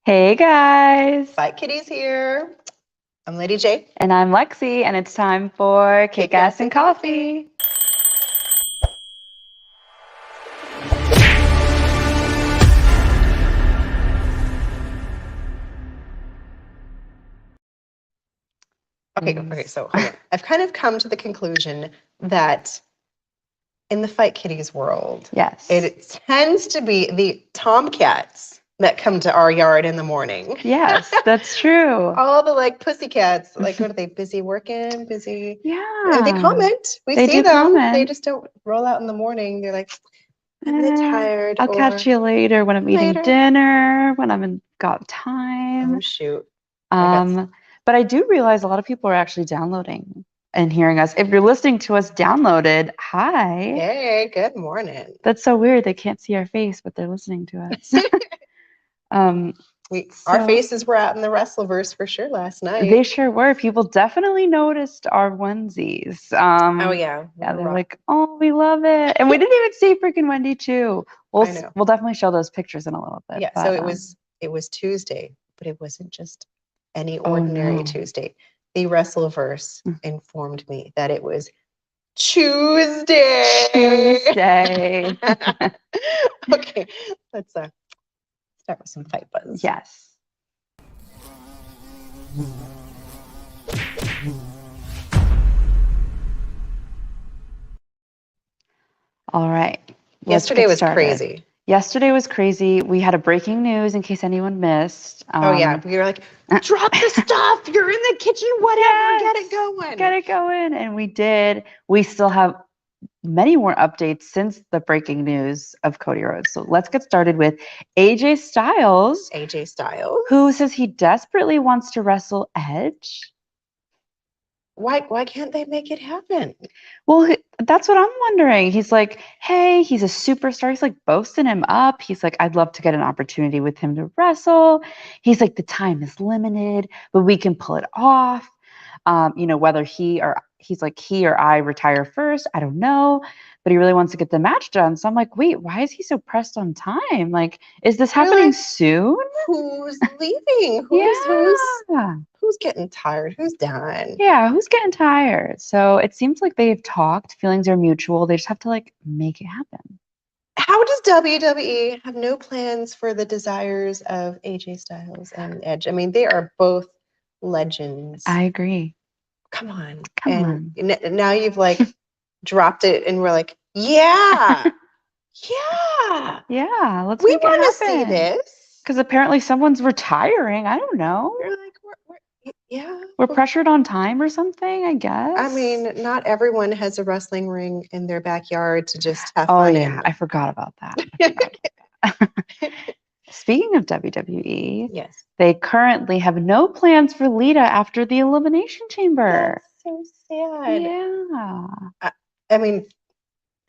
Hey guys! Fight Kitties here. I'm Lady J. And I'm Lexi, and it's time for Kickass and Coffee. Okay, so hold on. I've kind of come to the conclusion that in the Fight Kitties world, Yes. it tends to be the tomcats that come to our yard in the morning. Yes, that's true. All the pussycats, what are they, busy working, busy? Yeah. They comment. We They see do them. comment. They just don't roll out in the morning. They're like, I'm a bit tired. I'll catch you later when I'm eating dinner, when I'm got time. Oh, shoot. But I do realize a lot of people are actually downloading and hearing us. If you're listening to us downloaded, hi. Hey, good morning. That's so weird. They can't see our face, but they're listening to us. Our faces were out in the Wrestleverse for sure last night. They sure were. People definitely noticed our onesies. Oh yeah. Yeah, they're like, oh, we love it. And we didn't even see freaking Wendy too. We'll definitely show those pictures in a little bit. Yeah, but, so it was Tuesday, but it wasn't just any ordinary Tuesday. The Wrestleverse informed me that it was Tuesday. Okay, let's start with some fight buzz. Yes. All right. Yesterday was crazy. Yesterday was crazy. We had a breaking news in case anyone missed. Oh yeah, we were like, drop the stuff. You're in the kitchen, whatever. Yes, get it going. Get it going. And we did. We still have many more updates since the breaking news of Cody Rhodes. So let's get started with AJ Styles. AJ Styles. Who says he desperately wants to wrestle Edge. Why can't they make it happen? Well, that's what I'm wondering. He's like, hey, he's a superstar. He's like boasting him up. He's like, I'd love to get an opportunity with him to wrestle. He's like, the time is limited, but we can pull it off. Whether he or I retire first, I don't know, but he really wants to get the match done. So I'm like, wait, why is he so pressed on time? Like, is this happening soon? Who's leaving? Who's getting tired? Who's done? Yeah, who's getting tired? So it seems like they've talked. Feelings are mutual. They just have to make it happen. How does WWE have no plans for the desires of AJ Styles and Edge? I mean, they are both legends. I agree. Come on. Now you've dropped it and we're like, yeah. Let's we want to see this. Because apparently someone's retiring. I don't know. You're like, we're pressured on time or something, I guess. I mean, not everyone has a wrestling ring in their backyard to just have fun. Oh yeah, I forgot about that. Speaking of WWE, yes, they currently have no plans for Lita after the Elimination Chamber. That's so sad. Yeah. I mean,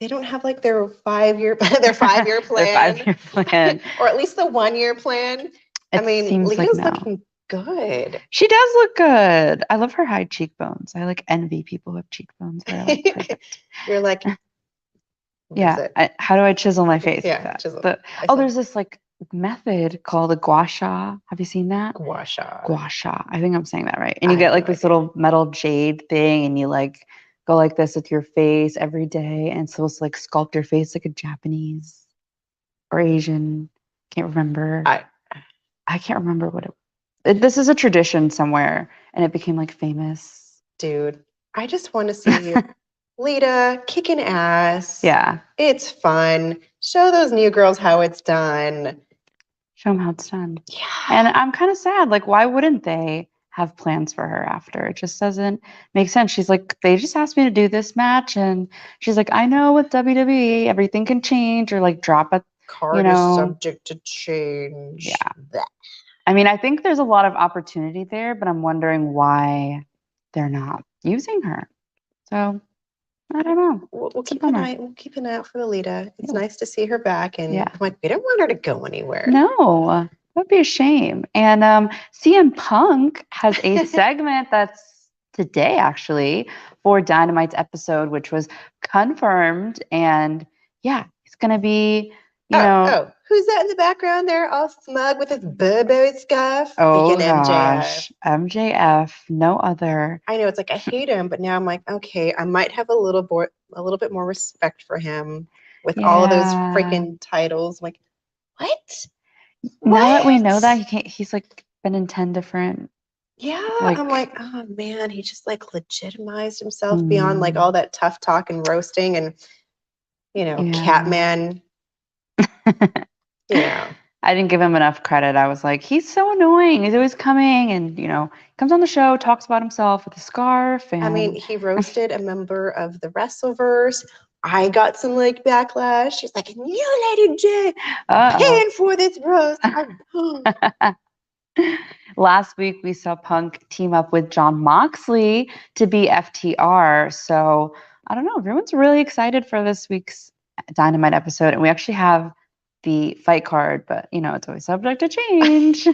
they don't have their 5-year plan. Their 5-year plan. Or at least the 1-year plan. Lita's looking good. She does look good. I love her high cheekbones. I envy people who have cheekbones. They're perfect. You're like, yeah. How do I chisel my face? Yeah, chisel. There's this method called a gua sha. Have you seen that? Gua sha. Gua sha. I think I'm saying that right. And you get this little metal jade thing, and you go like this with your face every day, and it's supposed to sculpt your face like a Japanese or Asian. Can't remember. I can't remember what this is a tradition somewhere, and it became famous. Dude, I just want to see Lita kicking ass. Yeah. It's fun. Show those new girls how it's done. Show them how it's done. Yeah. And I'm kind of sad. Why wouldn't they have plans for her after? It just doesn't make sense. She's like, they just asked me to do this match, and she's like, I know with WWE, everything can change or drop a card is subject to change. Yeah. I mean, I think there's a lot of opportunity there, but I'm wondering why they're not using her. So I don't know. We'll keep an eye out for the Lita. It's nice to see her back, and I'm like, we don't want her to go anywhere. No, that'd be a shame. And CM Punk has a segment that's today actually for Dynamite's episode, which was confirmed, and he's gonna be. Who Who's that in the background there, all smug with his Burberry scarf? Oh Freaking MJF. gosh, MJF, no other. I know, it's like I hate him, but now I'm like, okay, I might have a little bit more respect for him with all of those Yeah. freaking titles. I'm like, what? Now that we know What? that, he's like been in 10 different, Yeah, like, I'm like, oh man, he just like legitimized himself beyond like all that tough talk and roasting and Catman. I didn't give him enough credit. I was like, he's so annoying. He's always coming and, comes on the show, talks about himself with a scarf. And I mean, he roasted a member of the Wrestleverse. I got some like backlash. She's like, you Lady J, paying for this roast. Last week, we saw Punk team up with John Moxley to be FTR. So I don't know. Everyone's really excited for this week's Dynamite episode. And we actually have the fight card, but it's always subject to change.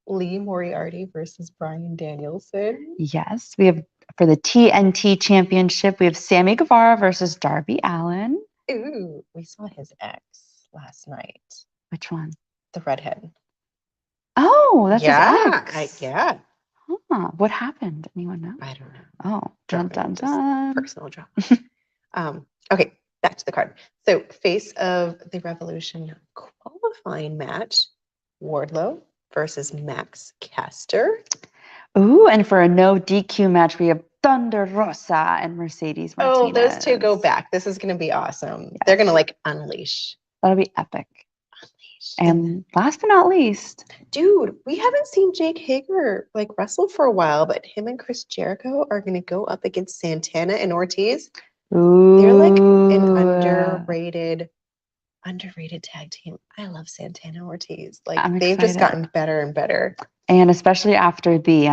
Lee Moriarty versus Bryan Danielson. Yes. We have for the TNT Championship, we have Sammy Guevara versus Darby Allin. Ooh, we saw his ex last night. Which one? The redhead. Oh, that's his ex. Yeah. Huh. What happened? Anyone know? I don't know. Oh, dun dun dun. Personal drama. Okay, back to the card. So, face of the Revolution qualifying match, Wardlow versus Max Caster. Ooh, and for a no DQ match, we have Thunder Rosa and Mercedes Martinez. Oh, those two go back. This is going to be awesome. Yes. They're going to like unleash. That'll be epic. And last but not least, dude, we haven't seen Jake Hager like wrestle for a while, but him and Chris Jericho are going to go up against Santana and Ortiz. Ooh. They're like an underrated tag team. I love Santana and Ortiz. Like they've just gotten better and better. And especially after the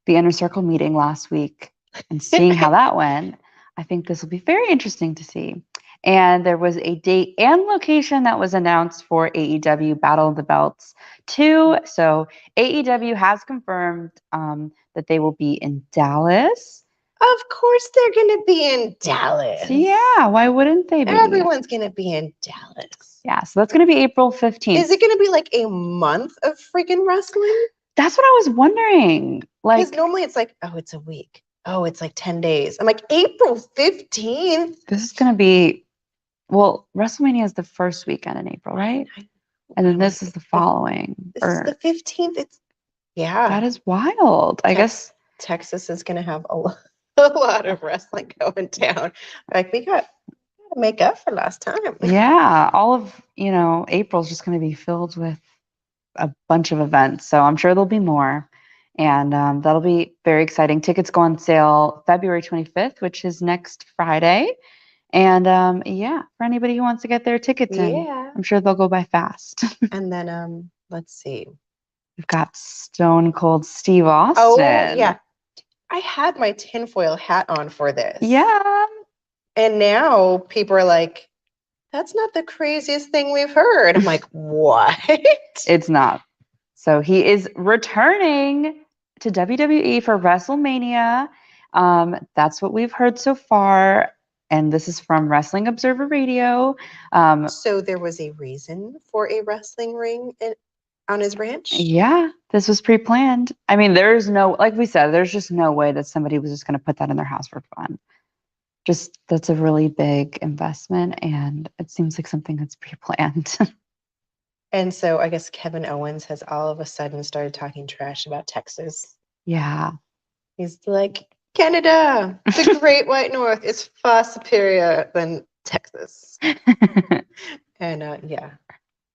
Inner Circle meeting last week and seeing how that went, I think this will be very interesting to see. And there was a date and location that was announced for AEW Battle of the Belts 2. So AEW has confirmed that they will be in Dallas. Of course they're going to be in Dallas. Yeah, why wouldn't they be? Everyone's going to be in Dallas. Yeah, so that's going to be April 15th. Is it going to be like a month of freaking wrestling? That's what I was wondering. Because normally it's like, oh, it's a week. Oh, it's like 10 days. I'm like, April 15th? This is going to be... Well, WrestleMania is the first weekend in April, right? And then this is the following. This is the 15th. Yeah. That is wild. I guess Texas is going to have a lot of wrestling going down. Like, we got to make up for last time. Yeah. All of, April is just going to be filled with a bunch of events. So I'm sure there'll be more. And that'll be very exciting. Tickets go on sale February 25th, which is next Friday. And for anybody who wants to get their tickets in, I'm sure they'll go by fast. And then let's see. We've got Stone Cold Steve Austin. Oh, yeah. I had my tinfoil hat on for this. Yeah. And now people are like, that's not the craziest thing we've heard. I'm like, what? It's not. So he is returning to WWE for WrestleMania. That's what we've heard so far. And this is from Wrestling Observer Radio. So there was a reason for a wrestling ring on his ranch? Yeah, this was pre-planned. I mean, there's like we said, there's just no way that somebody was just going to put that in their house for fun. That's a really big investment, and it seems like something that's pre-planned. And so I guess Kevin Owens has all of a sudden started talking trash about Texas. Yeah. He's like, Canada, the Great White North is far superior than Texas. And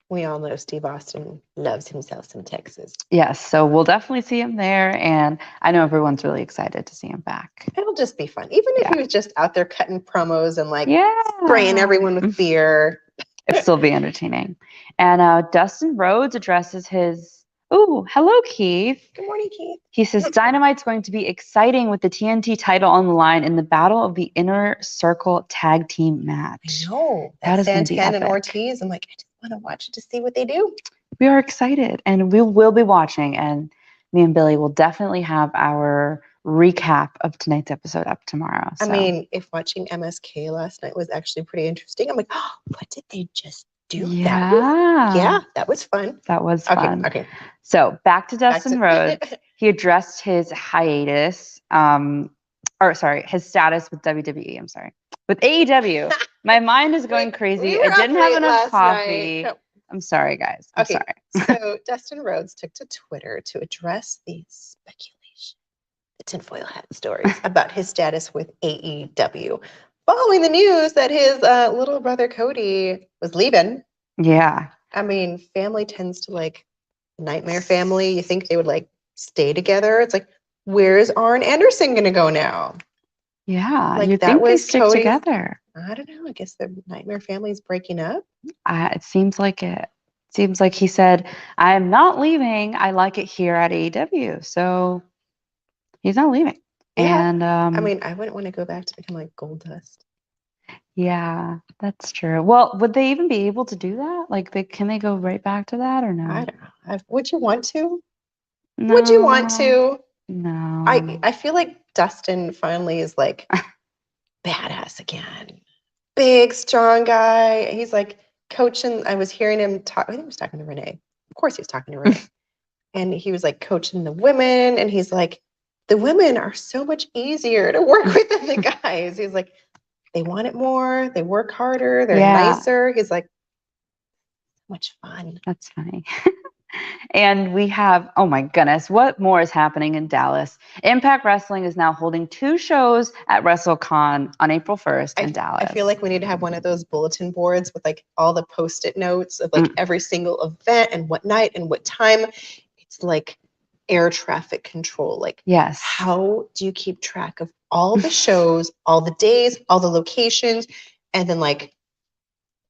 we all know Steve Austin loves himself some Texas. Yes, so we'll definitely see him there, and I know everyone's really excited to see him back. It'll just be fun. Even if he was just out there cutting promos and like spraying everyone with beer. It'll still be entertaining. And Dustin Rhodes addresses his... Oh, hello, Keith. Good morning, Keith. He says, Dynamite's going to be exciting with the TNT title on the line in the Battle of the Inner Circle tag team match. I know. That is Santana and Ortiz. I'm like, I just want to watch it to see what they do. We are excited, and we will be watching. And me and Billy will definitely have our recap of tonight's episode up tomorrow. So. I mean, if watching MSK last night was actually pretty interesting, I'm like, oh, what did they just do Yeah. that was fun. That was fun. Okay. So back to Dustin Rhodes. He addressed his hiatus, his status with WWE. I'm sorry. With AEW. My mind is going crazy. I didn't have enough coffee. No. I'm sorry, guys. I'm sorry. So Dustin Rhodes took to Twitter to address the speculation, the tinfoil hat stories about his status with AEW, following the news that his little brother Cody was leaving. Yeah. I mean, family tends to like nightmare family. You think they would like stay together? It's like, where's Arn Anderson gonna go now? Yeah, like you that think was they stick Cody's, together. I don't know. I guess the nightmare family is breaking up. It seems like it. Seems like he said, "I'm not leaving. I like it here at AEW." So he's not leaving. Yeah. And I mean, I wouldn't want to go back to become like Gold Dust. yeah, that's true. Well, would they even be able to do that? Like, can they go right back to that or no? I don't know. Would you want to? No, Would you want to? No. I feel like Dustin finally is like badass again. Big, strong guy. He's like coaching. I was hearing him talk. I think he was talking to Renee. Of course, he was talking to Renee. And he was like coaching the women. And he's like, the women are so much easier to work with than the guys. He's like, they want it more. They work harder. They're nicer. He's like, much fun. That's funny. And we have, oh my goodness, what more is happening in Dallas? Impact Wrestling is now holding 2 shows at WrestleCon on April 1st in Dallas. I feel like we need to have one of those bulletin boards with like all the post-it notes of like every single event and what night and what time. It's like air traffic control. Like, yes, how do you keep track of all the shows, all the days, all the locations, and then like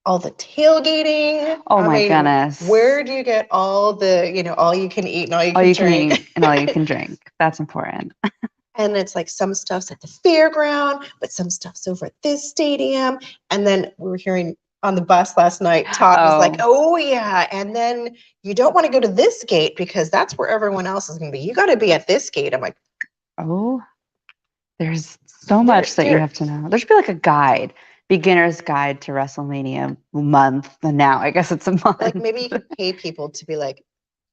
all the tailgating? Oh my goodness. Where do you get all the, all you can eat and all you can drink? Eat and all you can drink. That's important. And it's like some stuff's at the fairground, but some stuff's over at this stadium. And then we were hearing on the bus last night, Todd was like, oh yeah. And then you don't want to go to this gate because that's where everyone else is going to be. You got to be at this gate. I'm like, oh, there's so much that you have to know. There should be like a guide. Beginner's Guide to WrestleMania month. And now I guess it's a month. Like maybe you could pay people to be like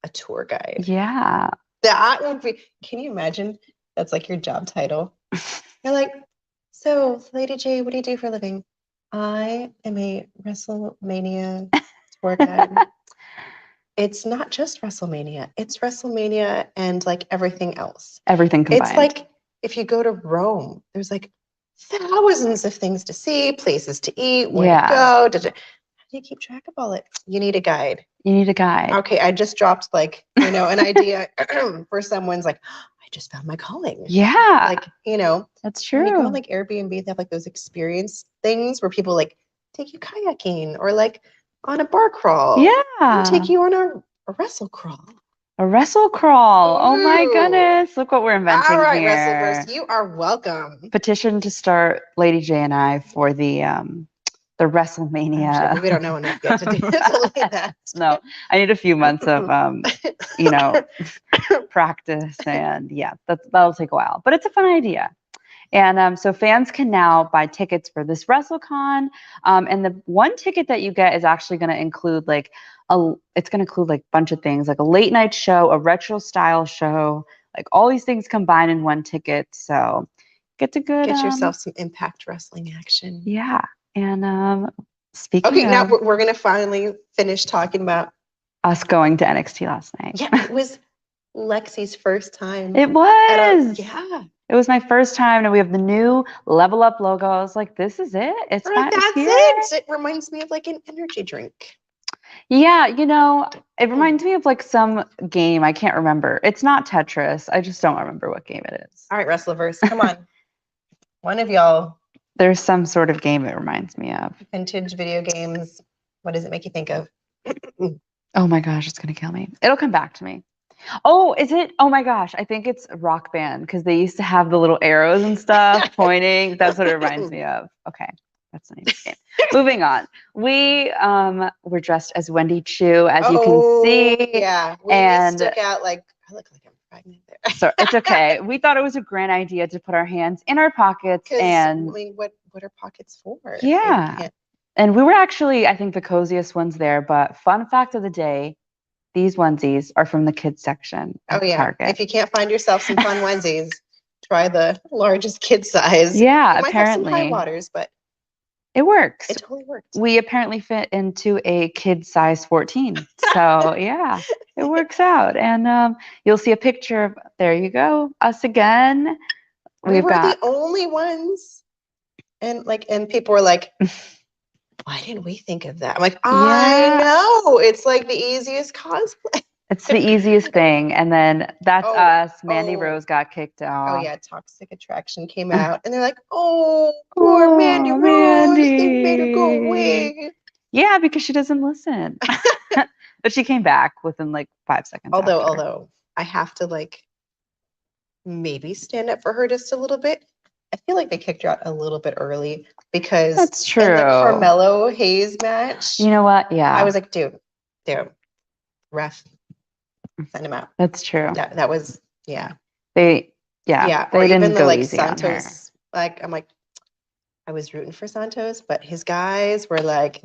a tour guide. Yeah. That would be, can you imagine? That's like your job title. You're like, so Lady J, what do you do for a living? I am a WrestleMania tour guide. It's not just WrestleMania. It's WrestleMania and like everything else. Everything combined. It's like if you go to Rome, there's like thousands of things to see, places to eat, where to go. How do you keep track of all it? You need a guide. You need a guide. Okay, I just dropped like, an idea for someone's like, I just found my calling. Yeah. Like, That's true. When you go on like Airbnb, they have like those experience things where people like take you kayaking or like on a bar crawl. Yeah. Or take you on a wrestle crawl. A wrestle crawl. Ooh. Oh my goodness. Look what we're inventing here. All right, Wrestleverse, you are welcome. Petition to start Lady J and I for the WrestleMania. Actually, we don't know enough yet to do that. No, I need a few months of practice, and yeah, that'll take a while. But it's a fun idea. And so fans can now buy tickets for this WrestleCon. And the one ticket that you get is actually going to include like a bunch of things, like a late night show, a retro style show, like all these things combined in one ticket. So get yourself some Impact Wrestling action. Yeah. And speaking of, now we're going to finally finish talking about us going to NXT last night. Yeah, it was Lexi's first time. It was. Yeah. It was my first time, and we have the new Level Up logo. I was like, this is it. That's it. It reminds me of like an energy drink. Yeah, it reminds me of like some game. I can't remember. It's not Tetris. I just don't remember what game it is. All right, Wrestleverse, come on. One of y'all. There's some sort of game it reminds me of. Vintage video games. What does it make you think of? Oh my gosh, it's going to kill me. It'll come back to me. Oh, is it? Oh my gosh, I think it's Rock Band because they used to have the little arrows and stuff pointing. That's what it reminds me of. Okay, that's the name of the game. Moving on. We were dressed as Wendy Chu, as you can see. Yeah, and stuck out like I look like I'm pregnant there. So it's okay. We thought it was a grand idea to put our hands in our pockets and. I mean, what are pockets for? Yeah. And we were actually, I think, the coziest ones there. But fun fact of the day, these onesies are from the kids section at Target. If you can't find yourself some fun onesies, try the largest kid size. Yeah, you might apparently. have some high waters, but it works. It totally worked. We apparently fit into a kid size 14. So yeah, it works out. And you'll see a picture of, there you go, us again. We were the only ones. And people were like, why didn't we think of that? I'm like, I know. It's like the easiest cosplay. It's the easiest thing. And then that's us. Mandy Rose got kicked out. Oh, yeah. Toxic Attraction came out. And they're like, oh, poor Mandy Rose. They made her go away. Yeah, because she doesn't listen. But she came back within like 5 seconds. Although I have to maybe stand up for her just a little bit. I feel like they kicked her out a little bit early because that's true. In the Carmelo Hayes match. You know what? Yeah. I was like, dude, ref, send him out. That's true. That was, yeah. They didn't go easy Santos. On her. I'm like, I was rooting for Santos, but his guys were like,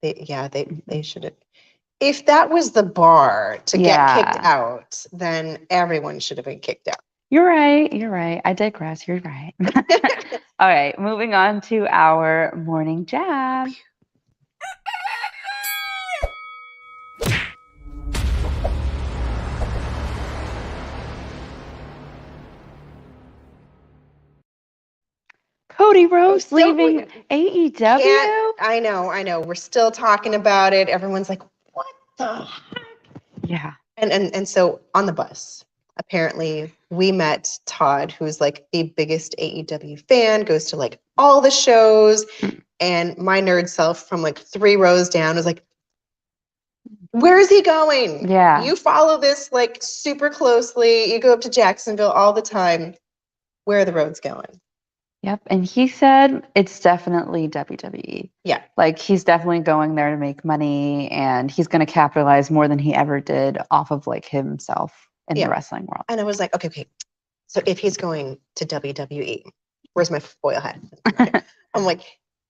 they should have. If that was the bar to get kicked out, then everyone should have been kicked out. You're right. I digress. You're right. All right, moving on to our morning jab. Cody Rhodes leaving AEW. I know. We're still talking about it. Everyone's like, what the heck? Yeah. And so on the bus, apparently we met Todd, who's like the biggest AEW fan, goes to like all the shows. And my nerd self from like 3 rows down was like, where is he going? Yeah. You follow this like super closely. You go up to Jacksonville all the time. Where are the roads going? Yep. And he said it's definitely WWE. Yeah. Like he's definitely going there to make money and he's going to capitalize more than he ever did off of like himself in the wrestling world. And I was like, okay. So if he's going to WWE, where's my foil hat? I'm like,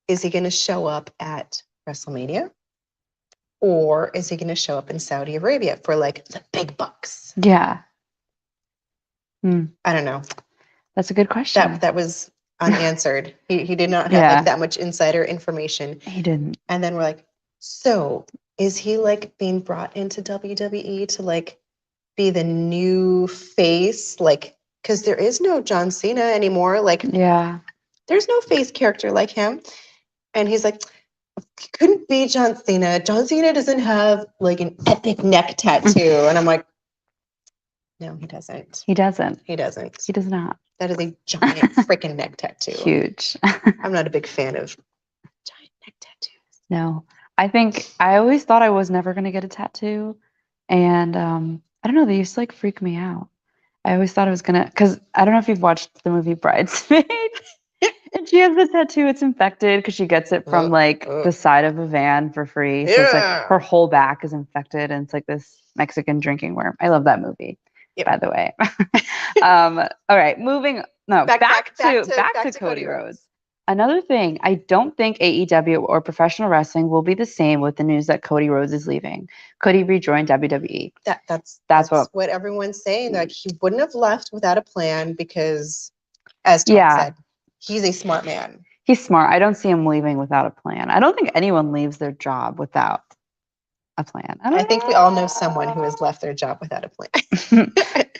is he going to show up at WrestleMania? Or is he going to show up in Saudi Arabia for like the big bucks? Yeah. I don't know. That's a good question. That was unanswered. He did not have like that much insider information. He didn't. And then we're like, so is he like being brought into WWE to like be the new face? Like, because there is no John Cena anymore. Like, there's no face character like him. And he's like, couldn't be John Cena. John Cena doesn't have like an epic neck tattoo. And I'm like, no, he doesn't. He doesn't. He doesn't. He does not. That is a giant freaking neck tattoo. Huge. I'm not a big fan of giant neck tattoos. No. I always thought I was never going to get a tattoo. And I don't know, they used to like freak me out. I always thought I was going to, because I don't know if you've watched the movie Bridesmaid. And she has the tattoo, it's infected because she gets it from like the side of a van for free. So it's like her whole back is infected and it's like this Mexican drinking worm. I love that movie, by the way. All right, back to Cody Rhodes. Another thing, I don't think AEW or professional wrestling will be the same with the news that Cody Rhodes is leaving. Could he rejoin WWE? That's what everyone's saying. Like he wouldn't have left without a plan because, as Tom said, he's a smart man. He's smart. I don't see him leaving without a plan. I don't think anyone leaves their job without a plan. I think we all know someone who has left their job without a plan.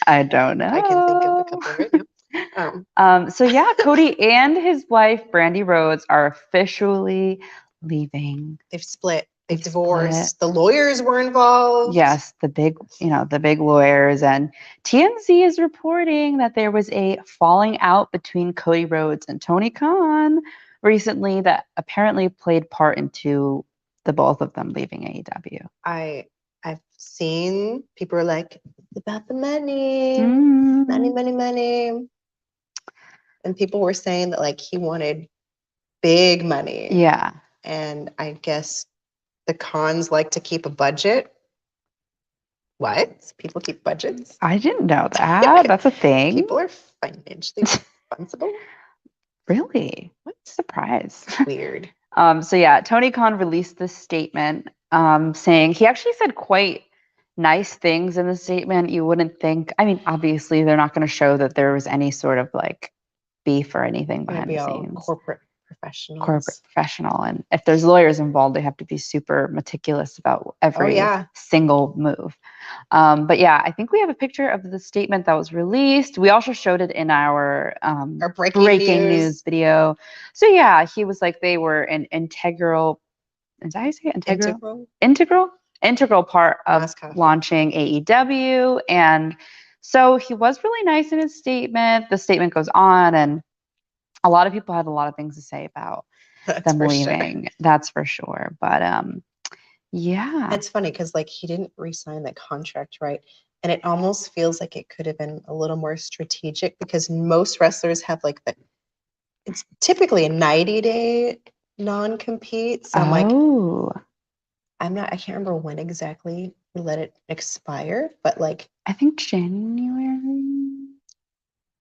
I don't know. I can think of a couple right now. So yeah, Cody and his wife Brandy Rhodes are officially leaving. They've split. They've divorced. The lawyers were involved. Yes, the big lawyers. And TMZ is reporting that there was a falling out between Cody Rhodes and Tony Khan recently that apparently played part into the both of them leaving AEW. I've seen people are like, it's about the money, money. And people were saying that like he wanted big money. Yeah. And I guess the Khans like to keep a budget. What? People keep budgets? I didn't know that. That's a thing. People are financially responsible. Really? What? Surprise. Weird. So yeah, Tony Khan released this statement saying he actually said quite nice things in the statement. You wouldn't think, I mean, obviously they're not going to show that there was any sort of like beef or anything Gonna behind be the all scenes. corporate Corporate professionals. professional. And if there's lawyers involved, they have to be super meticulous about every single move. But yeah, I think we have a picture of the statement that was released. We also showed it in our breaking news video. So yeah, he was like they were an integral. Is that how you say it? Integral part of launching AEW. And so he was really nice in his statement. The statement goes on, and a lot of people had a lot of things to say about them leaving. Sure. That's for sure. But yeah. It's funny because like he didn't re-sign that contract, right? And it almost feels like it could have been a little more strategic because most wrestlers have like it's typically a 90-day non-compete. So I'm like, I can't remember when exactly we let it expire, but like I think January.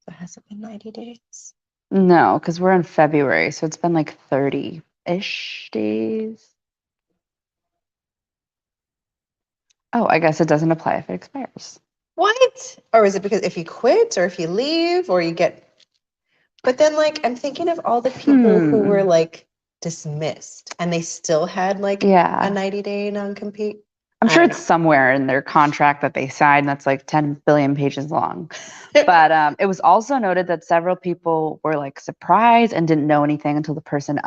So has it been 90 days? No, because we're in February, so it's been like 30-ish days. Oh, I guess it doesn't apply if it expires. What? Or is it because if you quit or if you leave or you get... But then like I'm thinking of all the people who were like dismissed and they still had like a 90-day non-compete. I'm sure it's somewhere in their contract that they signed that's like 10 billion pages long. But it was also noted that several people were like surprised and didn't know anything until the person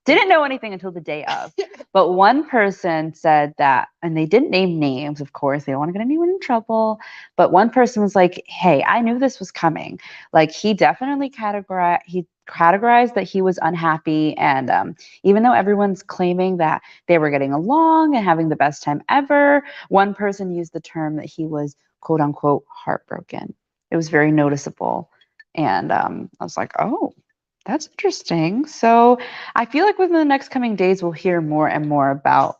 didn't know anything until the day of. But one person said that, and they didn't name names, of course, they don't want to get anyone in trouble. But one person was like, hey, I knew this was coming. Like he definitely categorized that he was unhappy. And even though everyone's claiming that they were getting along and having the best time ever, one person used the term that he was quote unquote heartbroken. It was very noticeable. And I was like, oh, that's interesting. So I feel like within the next coming days, we'll hear more and more about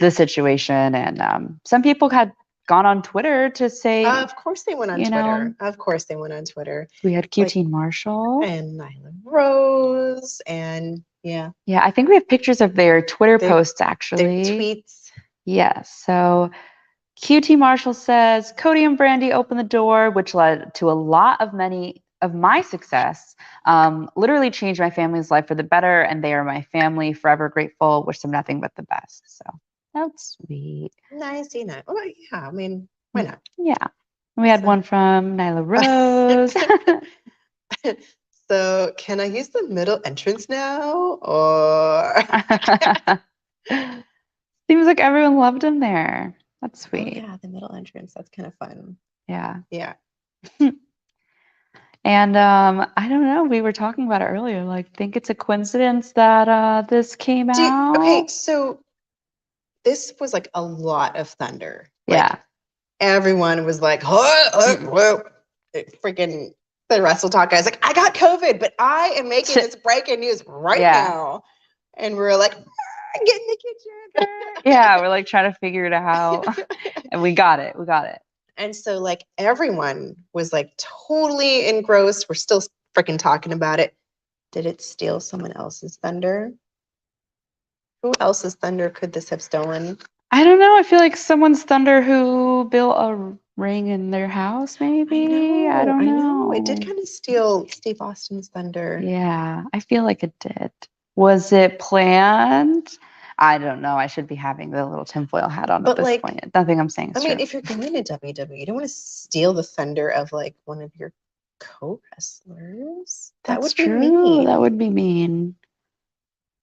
the situation. And some people had gone on Twitter to say, of course they went on Twitter. Of course they went on Twitter. We had QT Marshall and Nyla Rose, and yeah, I think we have pictures of their Twitter posts actually. Their tweets. Yes. So QT Marshall says Cody and Brandy opened the door, which led to a lot of many of my success. Literally changed my family's life for the better, and they are my family. Forever grateful. Wish them nothing but the best. So that's sweet. Nice, Dina. Oh yeah, I mean, why not? Yeah. We had one from Nyla Rose. So can I use the middle entrance now, or? Seems like everyone loved him there. That's sweet. Oh, yeah, the middle entrance. That's kind of fun. Yeah. Yeah. And I don't know. We were talking about it earlier. Like, think it's a coincidence that this came out. Okay, so this was like a lot of thunder. Yeah. Everyone was like, freaking the Wrestle Talk guy's like, I got COVID, but I am making this breaking news right now. And we're like, get in the kitchen. Yeah, we're like trying to figure it out. And we got it. And so like everyone was like totally engrossed. We're still freaking talking about it. Did it steal someone else's thunder? Who else's thunder could this have stolen? I don't know. I feel like someone's thunder who built a ring in their house, maybe. I don't know. It did kind of steal Steve Austin's thunder. Yeah, I feel like it did. Was it planned? I don't know. I should be having the little tinfoil hat on at this point. Nothing I'm saying is true. If you're going to WWE, you don't want to steal the thunder of like one of your co-wrestlers. That would be mean. That would be mean.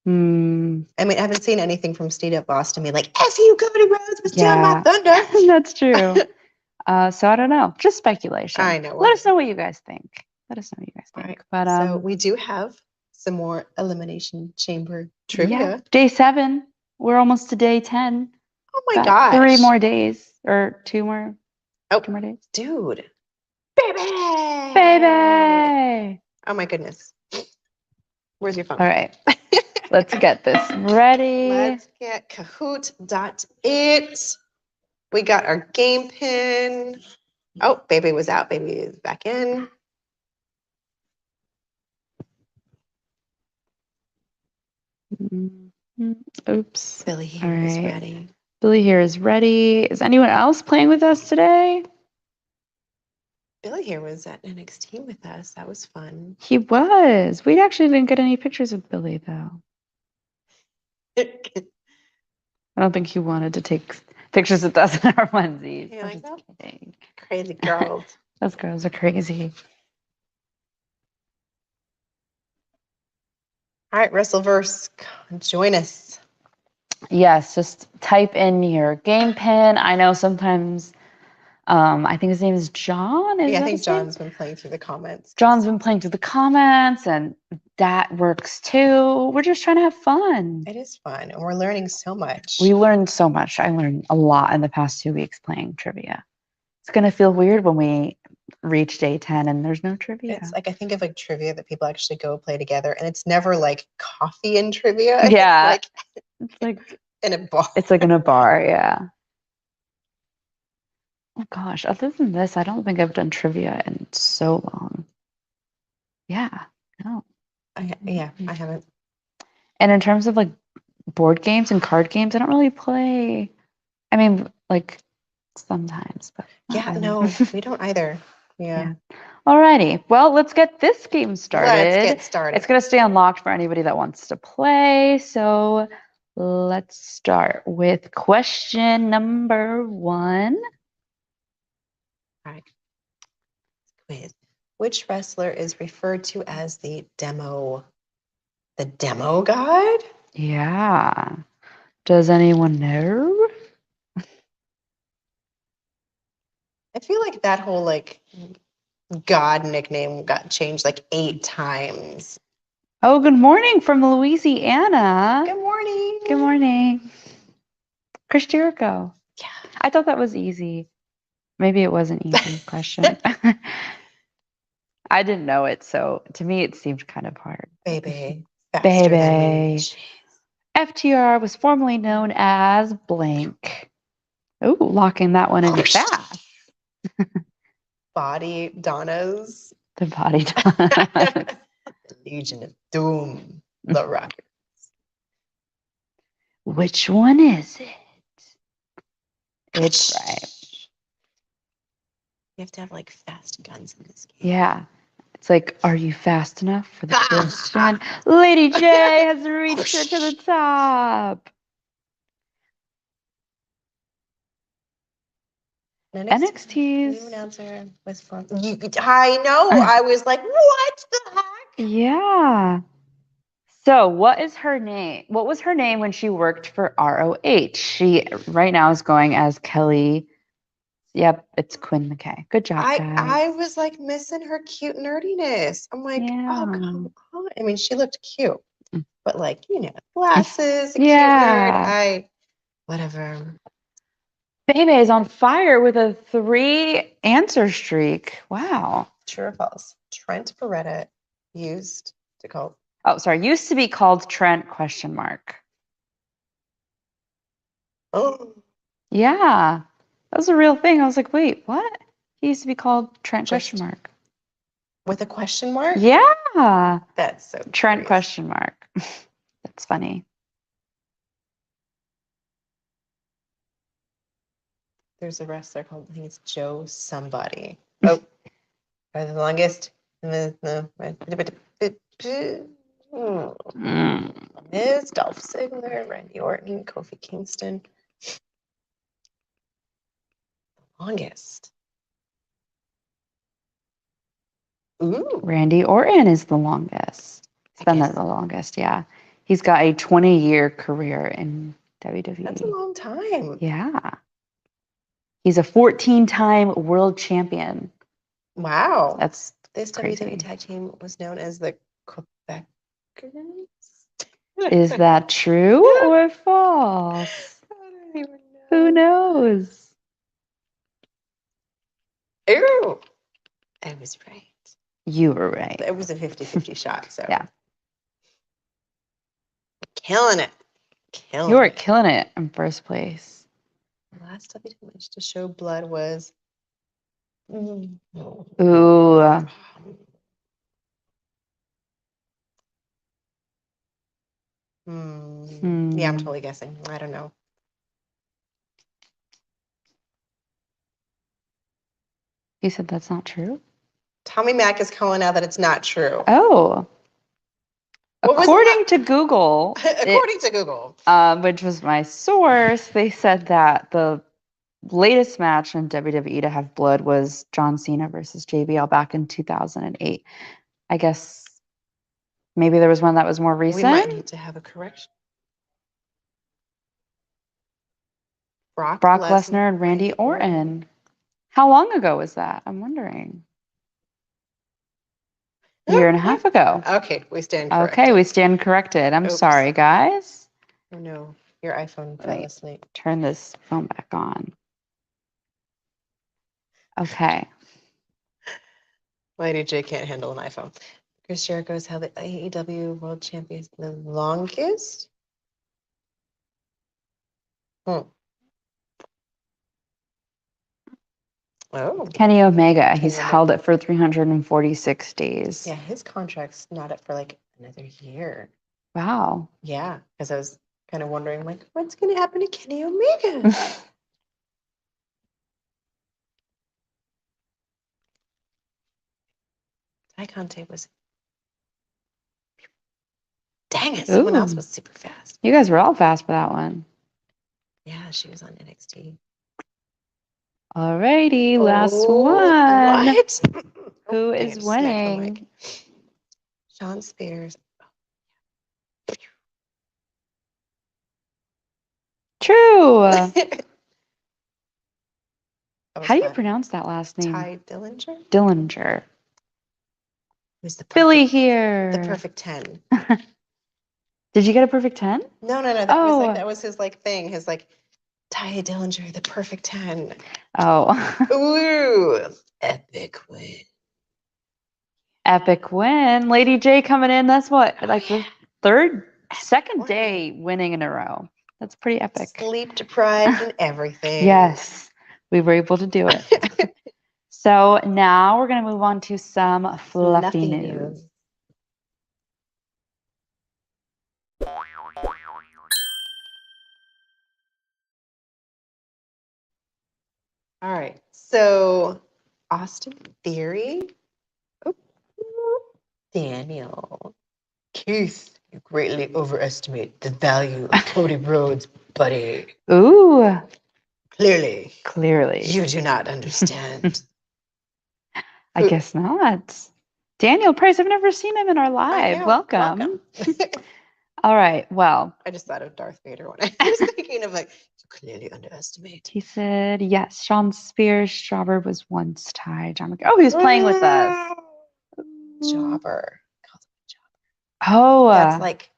I mean, I haven't seen anything from Steve Austin being like, F you, Cody Rhodes, was stealing my thunder. That's true. So I don't know. Just speculation. I know. Let us know what you guys think. Right. But so we do have some more Elimination Chamber trivia. Yeah. Day 7. We're almost to day 10. Oh my gosh. 3 more days or 2 more. Oh, 2 more days. Dude. Baby. Oh my goodness. Where's your phone? All right. Let's get this ready. Let's get Kahoot.it. We got our game pin. Oh, baby was out. Baby is back in. Oops. Billy here is ready. Billy here is ready. Is anyone else playing with us today? Billy here was at NXT with us. That was fun. He was. We actually didn't get any pictures of Billy, though. I don't think he wanted to take pictures with us in our onesies. You're like, just kidding. Crazy girls. Those girls are crazy. All right, Wrestleverse, join us. Yes, just type in your game pin. I know sometimes, I think his name is John. I think John's been playing through the comments. John's been playing through the comments, and that works too. We're just trying to have fun. It is fun, and we're learning so much. We learned so much. I learned a lot in the past 2 weeks playing trivia. It's going to feel weird when we reach day 10 and there's no trivia. It's like, I think of like trivia that people actually go play together, and it's never like coffee and trivia. Yeah. It's like in a bar. It's like in a bar, yeah. Oh gosh, other than this, I don't think I've done trivia in so long. Yeah, no. I haven't. And in terms of like board games and card games, I don't really play. I mean, like sometimes, but yeah, really. no, we don't either. Yeah. Alrighty, well, let's get this game started. Let's get started. It's gonna stay unlocked for anybody that wants to play. So let's start with question number 1. All right. Quiz. Which wrestler is referred to as the demo god? Yeah. Does anyone know? I feel like that whole like god nickname got changed like 8 times. Oh, good morning from Louisiana. Good morning. Good morning. Chris Jericho. Yeah. I thought that was easy. Maybe it was an easy question. I didn't know it, so to me it seemed kind of hard. Baby. Faster than me. FTR was formerly known as blank. Ooh, locking that one in fast. Body Donnas. The Body Donnas. The Legion of Doom. The Rockers. Which one is it? It's right. You have to have like fast guns in this game. Yeah. It's like, are you fast enough for the question? Lady J has reached her to the top. NXT's new announcer was from. I know. I was like, what the heck? Yeah. So, what is her name? What was her name when she worked for ROH? She right now is going as Kelly. Yep, it's Quinn McKay. Good job, guys. I was like missing her cute nerdiness. I'm like, oh, come on. I mean, she looked cute, but like, glasses, cute nerd. Whatever. Bebe is on fire with a 3 answer streak. Wow. True or false? Trent Beretta used to call. Oh, sorry. Used to be called Trent ? Oh. Yeah. That was a real thing. I was like, wait, what? He used to be called Trent ? With a question mark? Yeah. That's so Trent ? curious. That's funny. There's a wrestler called, I think it's Joe somebody. Oh, by the longest. Ms. Dolph Ziggler, Randy Orton, Kofi Kingston. Longest. Ooh. Randy Orton is the longest. He's been there the longest, yeah. He's got a 20-year career in WWE. That's a long time. Yeah. He's a 14-time world champion. Wow. That's this crazy. WWE tag team was known as the Quebecers. Is that true or false? I don't even know. Who knows? Ew. I was right. You were right. It was a 50-50 shot, so. Yeah. Killing it. You were killing it in first place. The last WWE match to show blood was. Ooh. Yeah, I'm Hmm. totally guessing. I don't know. You said that's not true? Tommy Mac is calling out that it's not true. Oh. What was According to Google, according to Google. which was my source, they said that the latest match in WWE to have blood was John Cena versus JBL back in 2008. I guess maybe there was one that was more We might recent. need to have a correction. Brock Lesnar and Randy Orton. How long ago was that? I'm wondering. A year and a half ago. Okay, we stand corrected. Okay, we stand corrected. I'm Oops. sorry, guys. Oh no, your iPhone fell asleep. Turn this phone back on. Okay. Lady J can't handle an iPhone. Chris Jericho has held the AEW World Champions the longest. Oh. Kenny Omega, he's held it for 346 days. Yeah, his contract's not up for like another year. Wow. Yeah, because I was kind of wondering, like, what's going to happen to Kenny Omega? Ty Conte was. Dang it, someone else was super fast. You guys were all fast for that one. Yeah, she was on NXT. Alrighty, last one. What? Who is winning? Sean Spears. True. How do you pronounce that last name? Ty Dillinger? Dillinger. Who's the Billy here. The perfect 10. Did you get a perfect 10? No. That was his like thing. His like Ty Dillinger, the perfect 10. Oh. Ooh, epic win. Epic win. Lady J coming in. That's what, like the second day winning in a row. That's pretty epic. Sleep deprived and everything. Yes, we were able to do it. So now we're going to move on to some fluffy news. All right. So Austin Theory. Oh, Daniel. Keith, you greatly overestimate the value of Cody Rhodes, buddy. Ooh. Clearly. You do not understand. I guess not. Daniel Price, I've never seen him in our live. Welcome. All right. Well, I just thought of Darth Vader when I was thinking of like, you clearly underestimate. He said, yes, Sean Spears' jobber was once tied. Oh, he was playing with us. Jobber. Oh. That's like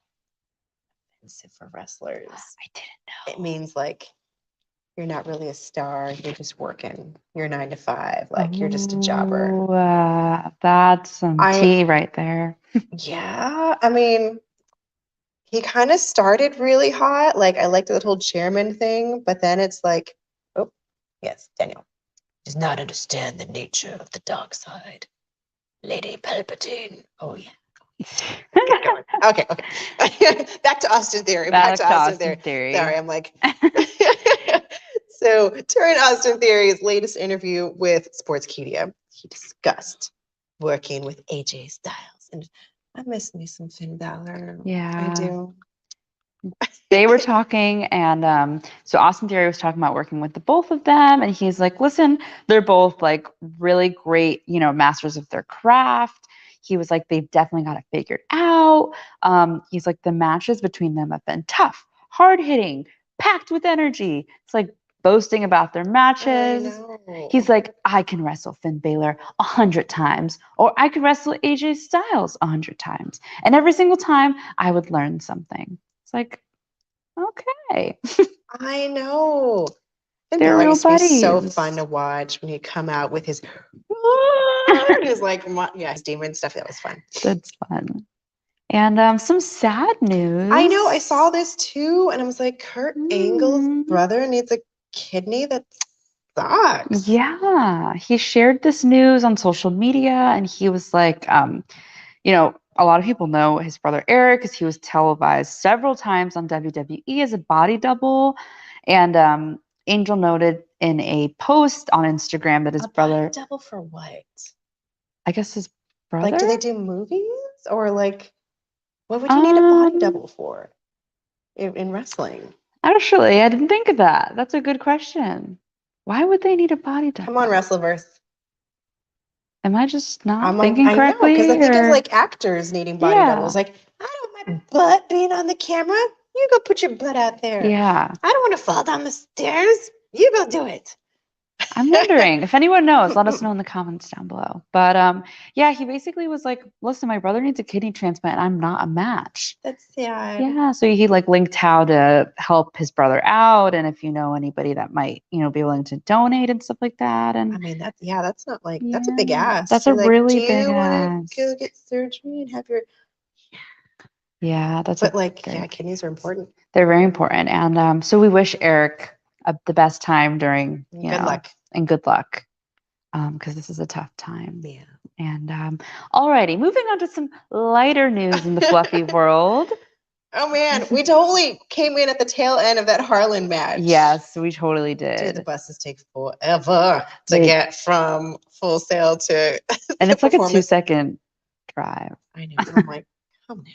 offensive for wrestlers. I didn't know. It means like you're not really a star. You're just working. You're 9 to 5. Like you're just a jobber. That's some tea right there. Yeah. I mean, he kind of started really hot. Like I liked the whole chairman thing, but then it's like, oh, yes, Daniel does not understand the nature of the dark side. Lady Palpatine. Oh yeah. Okay. Back to Austin Theory. Back to Austin Theory. Sorry, I'm like. So during Austin Theory's latest interview with Sportskeeda, he discussed working with AJ Styles, and I miss me some Finn Balor. Yeah, I do. They were talking, and so Austin Theory was talking about working with the both of them, and he's like, listen, they're both like really great, masters of their craft. He was like, they've definitely got it figured out. He's like, the matches between them have been tough, hard-hitting, packed with energy. It's like boasting about their matches. He's like, I can wrestle Finn Balor 100 times, or I could wrestle AJ Styles 100 times. And every single time I would learn something. It's like, okay. I know. And they're real buddies. Be so fun to watch when he come out with his like his demon stuff. That was fun. That's fun. And some sad news. I know. I saw this too, and I was like, Kurt Angle's brother needs a kidney. That sucks. Yeah. He shared this news on social media, and he was like, a lot of people know his brother Eric because he was televised several times on WWE as a body double. And Angel noted in a post on Instagram that his brother. Body double for what? I guess his brother. Like, do they do movies or like, what would you need a body double for in wrestling? Actually, I didn't think of that. That's a good question. Why would they need a body double? Come on, Wrestleverse. Am I just not thinking correctly? I know, because I think of like actors needing body doubles. Like, I don't want my butt being on the camera. You go put your butt out there. Yeah. I don't want to fall down the stairs. You go do it. I'm wondering if anyone knows, let us know in the comments down below. But yeah, he basically was like, listen, my brother needs a kidney transplant and I'm not a match. That's sad. Yeah. So he like linked how to help his brother out and if you know anybody that might, be willing to donate and stuff like that. And I mean, that's not like, that's a big ask. That's a really big ask. Do you want to go get surgery and have your. Yeah, that's But like, yeah, kidneys are important. They're very important. And so we wish Eric the best time during, good luck. And good luck. Because this is a tough time. Yeah. And alrighty, moving on to some lighter news in the fluffy world. Oh man, we totally came in at the tail end of that Harland match. Yes, we totally did. Dude, the buses take forever to get from Full Sail to. And it's like a 2-second drive. I know. I'm like, come on.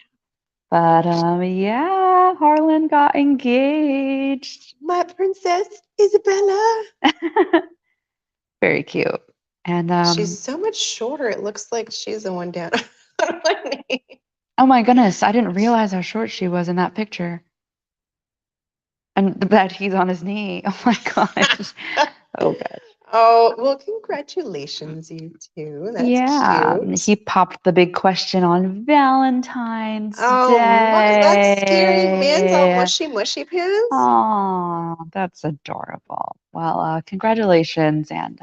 But yeah, Harland got engaged. My princess Isabella. Very cute. And she's so much shorter. It looks like she's the one down on my knee. Oh my goodness, I didn't realize how short she was in that picture. And that he's on his knee. Oh my gosh. Oh gosh. Oh, well, congratulations, you two. That's cute. He popped the big question on Valentine's Day. Look at that scary man's all mushy pants. Oh, that's adorable. Well, congratulations and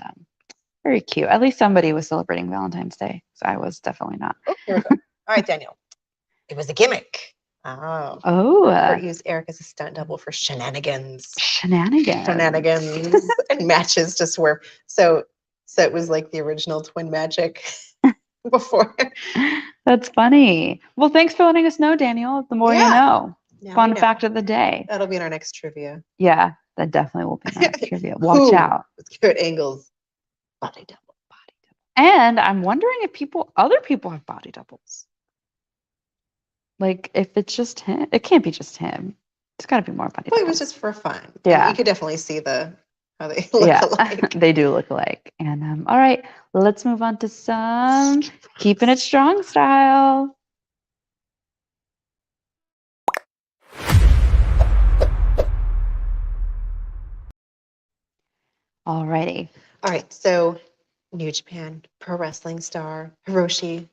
very cute. At least somebody was celebrating Valentine's Day. So I was definitely not. Oh, here we go. All right, Daniel. It was a gimmick. Oh. Or use Eric as a stunt double for shenanigans. Shenanigans and matches to swerve. So it was like the original Twin Magic before. That's funny. Well, thanks for letting us know, Daniel. The more you know. Fun fact of the day. That'll be in our next trivia. Yeah, that definitely will be in our next trivia. Watch out. Let's give it angles. Body double. And I'm wondering if other people have body doubles. Like, if it's just him, it can't be just him. It's got to be more body. Well, it was just for fun. Yeah, you could definitely see how they look alike. They do look alike. And all right, let's move on to some keeping it strong style. Alrighty. All right, so New Japan Pro Wrestling star Hiroshi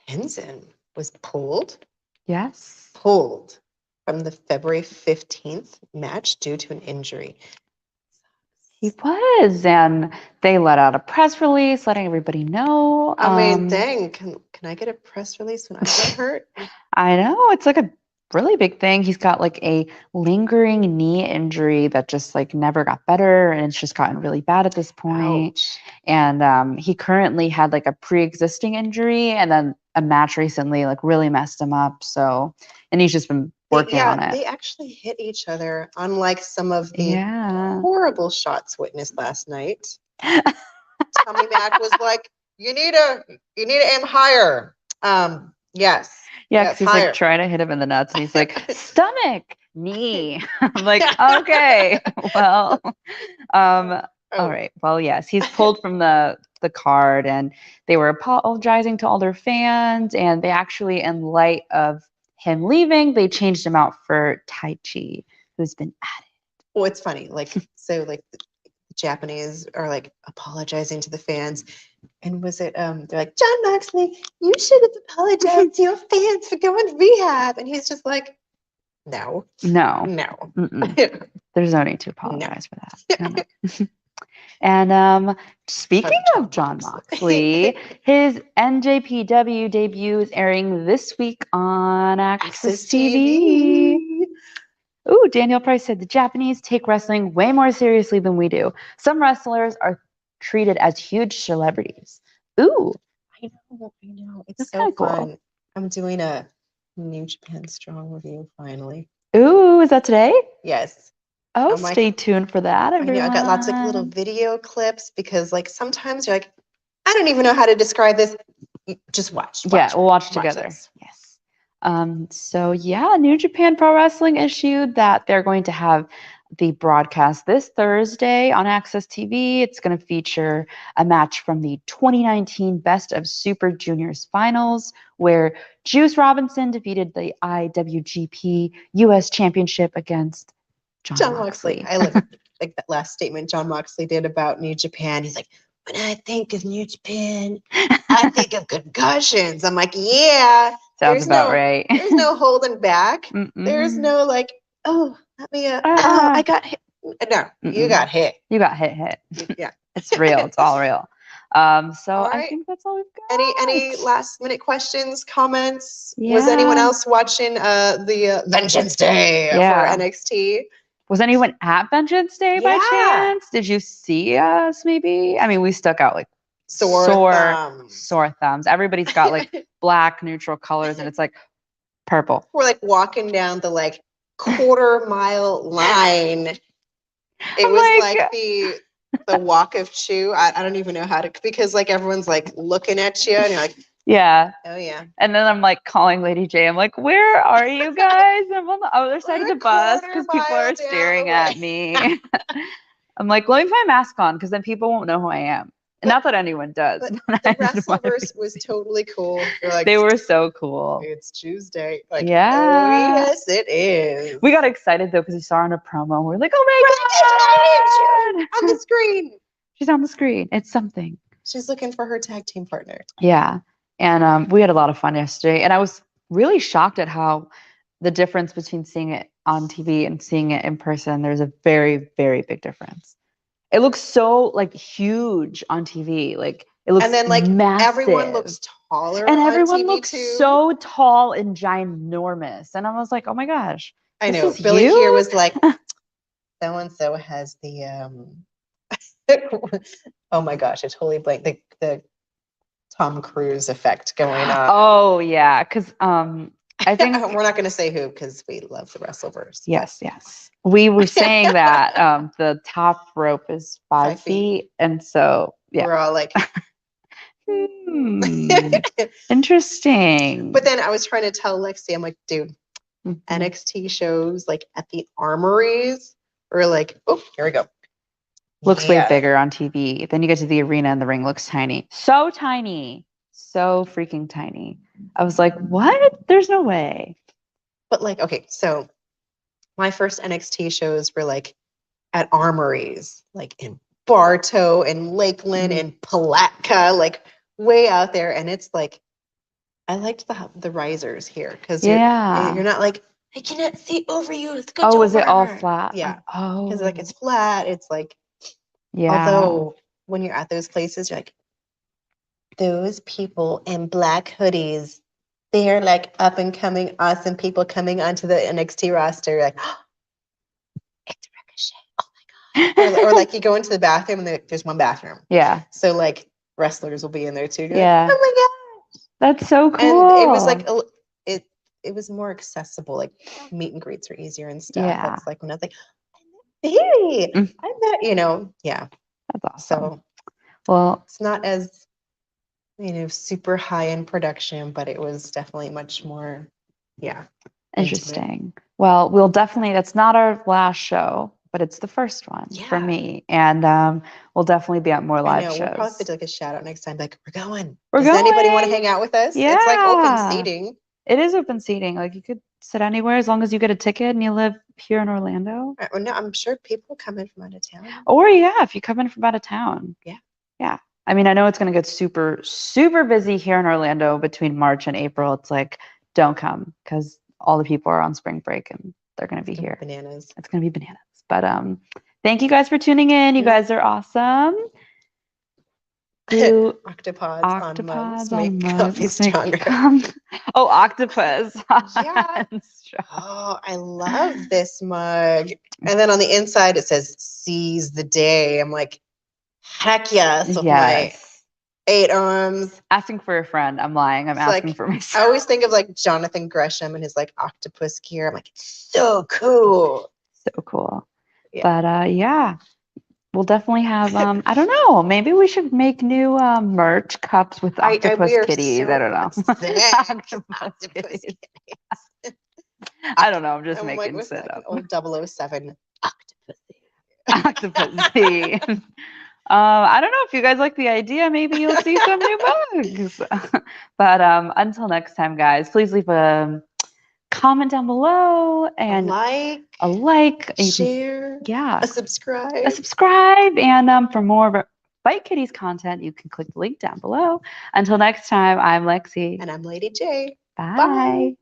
Tenzin was pulled. Yes. Pulled from the February 15th match due to an injury. He was, and they let out a press release letting everybody know. I mean, dang, can I get a press release when I get hurt? I know, it's like a really big thing. He's got like a lingering knee injury that just like never got better, and it's just gotten really bad at this point. Ouch. And he currently had like a pre-existing injury, and then a match recently like really messed him up. So, and he's just been working on it. They actually hit each other, unlike some of the horrible shots witnessed last night. Tommy Mac was like, "You need to aim higher." Yes. Yeah, because he's like trying to hit him in the nuts, and he's like, "Stomach, knee." I'm like, okay, well, all right. Well, yes, he's pulled from the card, and they were apologizing to all their fans, and they actually, in light of him leaving, they changed him out for Tai Chi, who's been added. Well, it's funny, so the Japanese are like apologizing to the fans, and was it they're like, "John Moxley, you should have apologized to your fans for going to rehab," and he's just like, no. There's no need to apologize for that. No. And speaking of John Moxley, his NJPW debut is airing this week on Access TV. Ooh, Daniel Price said the Japanese take wrestling way more seriously than we do. Some wrestlers are treated as huge celebrities. Ooh. I know. It's so fun. I'm doing a New Japan Strong review finally. Ooh, is that today? Yes. Oh, I'm like, stay tuned for that, I everyone. know I got lots of little video clips because like sometimes you're like, I don't even know how to describe this. Just watch. Yeah, we'll watch together. this. Yes. So yeah, New Japan Pro Wrestling issued that they're going to have the broadcast this Thursday on Access TV. It's going to feature a match from the 2019 Best of Super Juniors finals, where Juice Robinson defeated the IWGP US Championship against John Moxley. I love like that last statement John Moxley did about New Japan. He's like, when I think of New Japan, I think of concussions. I'm like, yeah. Sounds about right. There's no holding back. There's no like, oh, let me I got hit. No, you got hit. You got hit. Yeah. It's real. It's all real. So all right. I think that's all we've got. Any last minute questions, comments? Yeah. Was anyone else watching the Vengeance Day for NXT? Was anyone at Vengeance Day by chance? Did you see us maybe? I mean, we stuck out like sore thumbs. Everybody's got like black neutral colors and it's like purple. We're like walking down the like quarter-mile line. It was like the walk of chew. I don't even know how to, because like everyone's like looking at you and you're like, yeah. Oh yeah. And then I'm like calling Lady J. I'm like, where are you guys? I'm on the other side of the bus because people are staring at me. I'm like, let me put my mask on because then people won't know who I am. And not that anyone does. But the Wrestleverse was totally cool. Like, they were so cool. It's Tuesday. Like, yeah. Oh, yes, it is. We got excited though because we saw her in a promo. We're like, oh my God! On the screen. She's on the screen. It's something. She's looking for her tag team partner. Yeah. And we had a lot of fun yesterday. And I was really shocked at how the difference between seeing it on TV and seeing it in person, there's a very, very big difference. It looks so like huge on TV. Like it looks and then like massive. Everyone looks taller. And everyone on TV looks too. so tall and ginormous. And I was like, oh my gosh. I know. Billy here was like, so and so has the oh my gosh, I totally blanked the Tom Cruise effect going on. Oh yeah, because I think we're not going to say who because we love the Wrestleverse. Yes. We were saying that the top rope is 5 feet, and so yeah, we're all like, interesting. But then I was trying to tell Lexi, I'm like, dude, NXT shows like at the armories or like, oh, here we go. Looks way bigger on TV. Then you get to the arena and the ring looks tiny. So tiny. So freaking tiny. I was like, what? There's no way. But like, okay, so my first NXT shows were like at armories, like in Bartow and Lakeland and Palatka, like way out there. And it's like, I liked the risers here because you're not like, I cannot see over you. It's good. Oh, is it all flat? Yeah. Oh. Because like it's flat. It's like, yeah. Although when you're at those places, you're like, those people in black hoodies, they're like up and coming awesome people coming onto the NXT roster. Like, oh, it's Ricochet. Oh my God. or like you go into the bathroom and there's one bathroom. Yeah. So like wrestlers will be in there too. Yeah. Like, oh my gosh. That's so cool. And it was like, it was more accessible. Like meet and greets are easier and stuff. Yeah. It's like when I was like, hey, I bet, yeah. That's awesome. So, well, it's not as, super high in production, but it was definitely much more, interesting. Intimate. Well, we'll definitely, that's not our last show, but it's the first one for me. And we'll definitely be at more live shows. We'll probably do like a shout out next time. Like, we're going. Does anybody want to hang out with us? Yeah. It's like open seating. It is open seating. Like you could sit anywhere as long as you get a ticket and you live here in Orlando. No, I'm sure people come in from out of town. Or if you come in from out of town. Yeah. I mean, I know it's going to get super, super busy here in Orlando between March and April. It's like, don't come because all the people are on spring break and they're going to be here. Bananas. It's going to be bananas. But thank you guys for tuning in. You guys are awesome. Octopods on mugs make coffee stronger. Oh, octopus. Yeah. Oh, I love this mug. And then on the inside it says "Seize the Day." I'm like, heck yes. 8 arms. Asking for a friend. I'm lying. I'm It's asking like, for I myself. always think of like Jonathan Gresham and his like octopus gear. I'm like, it's so cool. So cool. Yeah. But yeah, we'll definitely have I don't know, maybe we should make new merch cups with octopus we are kitties. so I don't know. sick. Octopus Octopus kitties. kitties. I don't know. I'm just I'm like, making what's shit that? up. An old 007 octopus. Octopussy. I don't know if you guys like the idea. Maybe you'll see some new bugs. But until next time, guys, please leave a comment down below and a like. You can, share, yeah, a subscribe. a subscribe. And for more Bite Kitties content, you can click the link down below. Until next time, I'm Lexi. And I'm Lady J. Bye. Bye.